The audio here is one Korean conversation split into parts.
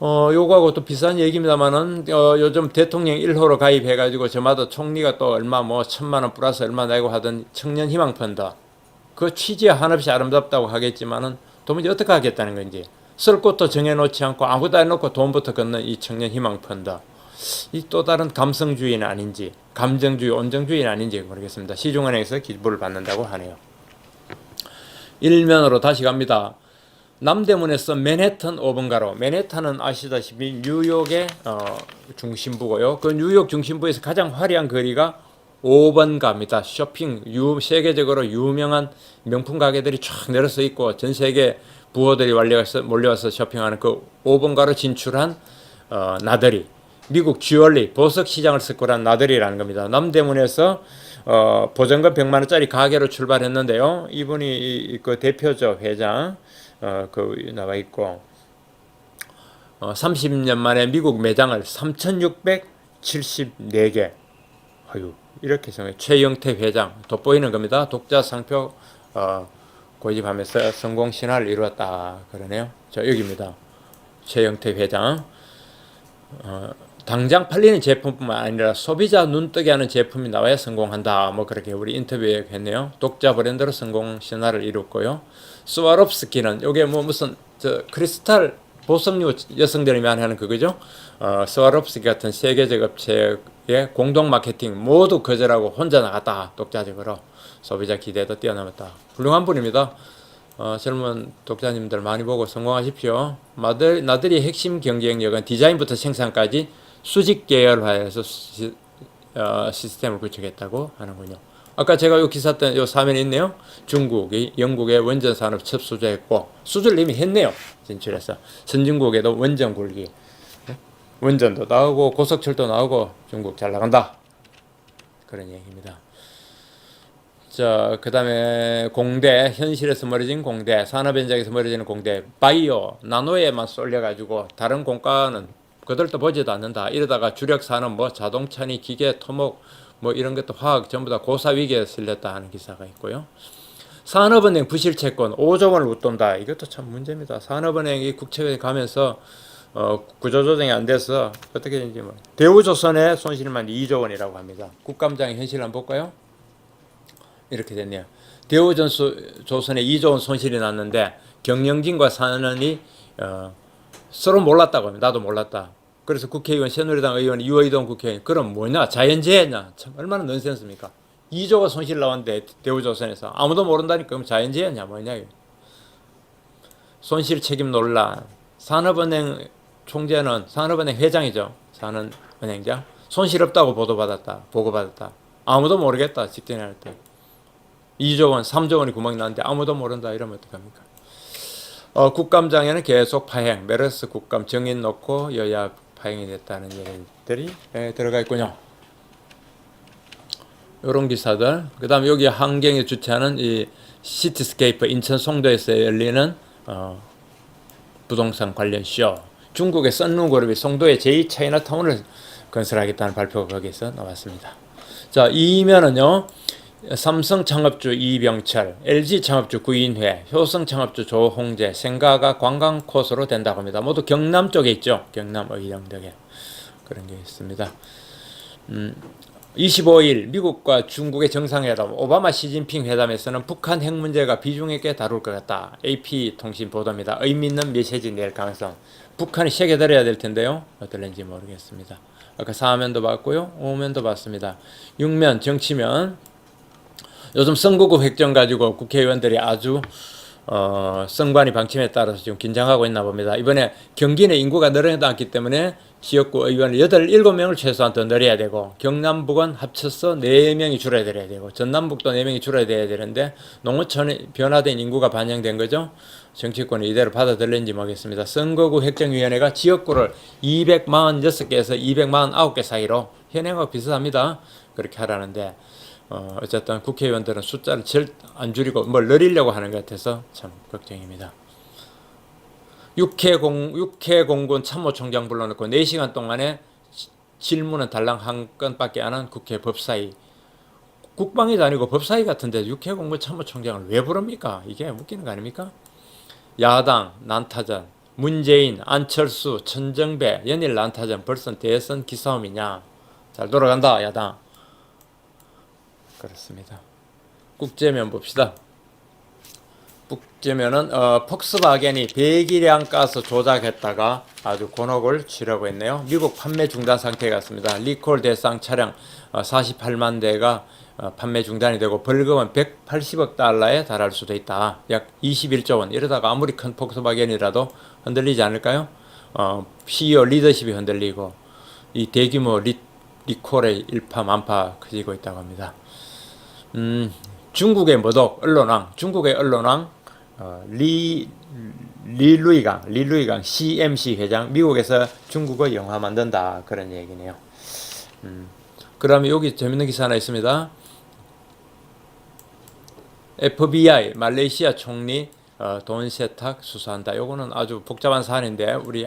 요거하고 또 비싼 얘기입니다만은, 요즘 대통령 1호로 가입해가지고 저마다 총리가 또 얼마 뭐 1,000만 원 플러스 얼마 내고 하던 청년 희망 펀드. 그 취지야 한없이 아름답다고 하겠지만은 도무지 어떻게 하겠다는 건지. 쓸 것도 정해놓지 않고 아무것도 안 놓고 돈부터 걷는 이 청년 희망 펀드. 이 또 다른 감성주의는 아닌지, 감정주의, 온정주의는 아닌지 모르겠습니다. 시중은행에서 기부를 받는다고 하네요. 일면으로 다시 갑니다. 남대문에서 맨해튼 5번가로, 맨해튼은 아시다시피 뉴욕의 중심부고요. 그 뉴욕 중심부에서 가장 화려한 거리가 5번가입니다. 쇼핑, 세계적으로 유명한 명품 가게들이 쫙 내려서 있고 전 세계 부호들이 몰려와서 쇼핑하는 그 5번가로 진출한 나들이, 미국 주얼리, 보석 시장을 석권한 나들이라는 겁니다. 남대문에서 보증금 100만 원짜리 가게로 출발했는데요. 이분이 그 대표죠, 회장. 그 나와 있고 30년 만에 미국 매장을 3,674개. 아유, 이렇게 생각해. 최영태 회장 돋보이는 겁니다. 독자 상표 고집하면서 성공 신화를 이루었다 그러네요. 자, 여기입니다. 최영태 회장. 당장 팔리는 제품뿐만 아니라 소비자 눈뜨게 하는 제품이 나와야 성공한다. 뭐 그렇게 우리 인터뷰에 했네요. 독자 브랜드로 성공 신화를 이뤘고요. 스와롭스키는 요게 뭐 무슨 크리스탈 보석류 여성들이 많이 하는 그거죠. 스와롭스키 같은 세계적 업체의 공동 마케팅 모두 거절하고 혼자 나갔다. 독자적으로 소비자 기대도 뛰어넘었다. 훌륭한 분입니다. 젊은 독자님들 많이 보고 성공하십시오. 나들이 핵심 경쟁력은 디자인부터 생산까지 수직 계열화해서 시스템을 구축했다고 하는군요. 아까 제가 요 기사 때 요 사면에 있네요. 중국이 영국의 원전 산업 첫 수주했고, 수주를 이미 했네요. 진출해서. 선진국에도 원전 굴기. 원전도 나오고 고속철도 나오고 중국 잘 나간다. 그런 얘기입니다. 자, 그 다음에 공대, 현실에서 멀어진 공대, 산업 현장에서 멀어지는 공대, 바이오, 나노에만 쏠려가지고 다른 공과는 그들도 보지도 않는다. 이러다가 주력 산업 뭐 자동차니 기계, 토목 뭐 이런 것도 화학 전부 다 고사 위기에 실렸다 하는 기사가 있고요. 산업은행 부실채권 5조 원을 웃돈다. 이것도 참 문제입니다. 산업은행이 국채에 가면서 구조조정이 안 돼서 어떻게 되는지 뭐. 대우조선의 손실만 2조 원이라고 합니다. 국감장의 현실을 한번 볼까요? 이렇게 됐네요. 대우조선에 2조 원 손실이 났는데 경영진과 산업이 서로 몰랐다고 합니다. 나도 몰랐다. 그래서 국회의원, 새누리당 의원 유의동 국회의원, 그럼 뭐냐? 자연재해냐? 참 얼마나 넌센스입니까? 2조가 손실 나왔는데 대우조선에서 아무도 모른다니까 그럼 자연재해냐? 뭐냐? 손실 책임 논란. 산업은행 총재는 산업은행 회장이죠. 산업은행장. 손실 없다고 보고받았다. 아무도 모르겠다. 직전에 할 때. 2조 원, 3조 원이 구멍이 났는데 아무도 모른다. 이러면 어떡합니까? 국감장에는 계속 파행, 메르스 국감 정인 놓고 여야 파행이 됐다는 얘기들이 들어가 있군요. 이런 기사들. 그 다음에 여기 한경에 주최하는 이 시티스케이프 인천 송도에서 열리는 부동산 관련 쇼. 중국의 썬룬그룹이 송도에 제2차이나타운을 건설하겠다는 발표가 거기서 나왔습니다. 자, 이면은요. 삼성 창업주 이병철, LG 창업주 구인회, 효성 창업주 조홍재, 생가가 관광 코스로 된다고 합니다. 모두 경남 쪽에 있죠. 경남 의령덕에 그런 게 있습니다. 25일 미국과 중국의 정상회담, 오바마 시진핑 회담에서는 북한 핵 문제가 비중 있게 다룰 것 같다. AP 통신 보도입니다. 의미 있는 메시지 낼 가능성. 북한이 새겨들어야 될 텐데요. 어떨는지 모르겠습니다. 아까 4면도 봤고요. 5면도 봤습니다. 6면 정치면 요즘 선거구 획정 가지고 국회의원들이 아주 선관위 방침에 따라서 지금 긴장하고 있나 봅니다. 이번에 경기 내 인구가 늘어나기 때문에 지역구 의원을 7명을 최소한 더 늘려야 되고 경남북은 합쳐서 4명이 줄어야 되고 전남북도 4명이 줄어야 되는데 농어촌에 변화된 인구가 반영된 거죠. 정치권이 이대로 받아들는지 모르겠습니다. 선거구 획정위원회가 지역구를 246개에서 249개 사이로 현행하고 비슷합니다. 그렇게 하라는데 어쨌든 국회의원들은 숫자를 제일 안 줄이고 뭘 늘리려고 하는 것 같아서 참 걱정입니다. 육해 공군 참모총장 불러놓고 4시간 동안에 질문은 달랑 한 건밖에 안 한 국회 법사위. 국방위도 아니고 법사위 같은데 육해 공군 참모총장을 왜 부릅니까? 이게 웃기는 거 아닙니까? 야당 난타전. 문재인, 안철수, 천정배, 연일 난타전 벌써 대선 기싸움이냐. 잘 돌아간다 야당. 그렇습니다. 국제면 봅시다. 국제면은 폭스바겐이 배기량 가스 조작했다가 아주 곤혹을 치르고 있네요. 미국 판매 중단 상태에 갔습니다. 리콜 대상 차량 48만 대가 판매 중단이 되고 벌금은 180억 달러에 달할 수도 있다. 약 21조 원. 이러다가 아무리 큰 폭스바겐이라도 흔들리지 않을까요? CEO 리더십이 흔들리고 이 대규모 리콜의 일파만파 커지고 있다고 합니다. 중국의 모독 언론왕, 중국의 언론왕 리루이강 CMC 회장, 미국에서 중국어 영화 만든다 그런 얘기네요. 그다음에 여기 재밌는 기사 하나 있습니다. FBI 말레이시아 총리 돈 세탁 수사한다. 요거는 아주 복잡한 사안인데 우리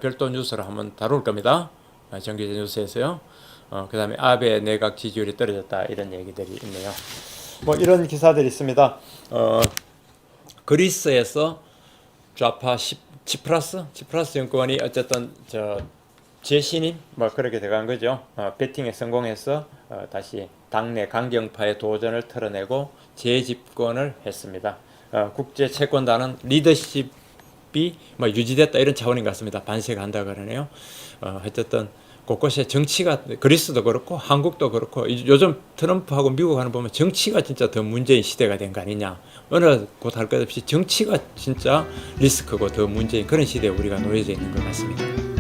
별도 뉴스로 한번 다룰 겁니다. 정규제 뉴스에서요. 그 다음에 아베 내각 지지율이 떨어졌다 이런 얘기들이 있네요. 뭐 이런 기사들이 있습니다. 그리스에서 좌파 치프라스 정권이 어쨌든 재신임 뭐 그렇게 돼간 거죠. 배팅에 성공해서 다시 당내 강경파의 도전을 털어내고 재집권을 했습니다. 국제 채권단은 리더십이 뭐 유지됐다 이런 차원인 것 같습니다. 반세한다 그러네요. 어쨌든 곳곳에 정치가 그리스도 그렇고 한국도 그렇고 요즘 트럼프하고 미국하는 보면 정치가 진짜 더 문재인 시대가 된 거 아니냐. 어느 곳 할 것 없이 정치가 진짜 리스크고 더 문재인 그런 시대에 우리가 놓여져 있는 것 같습니다.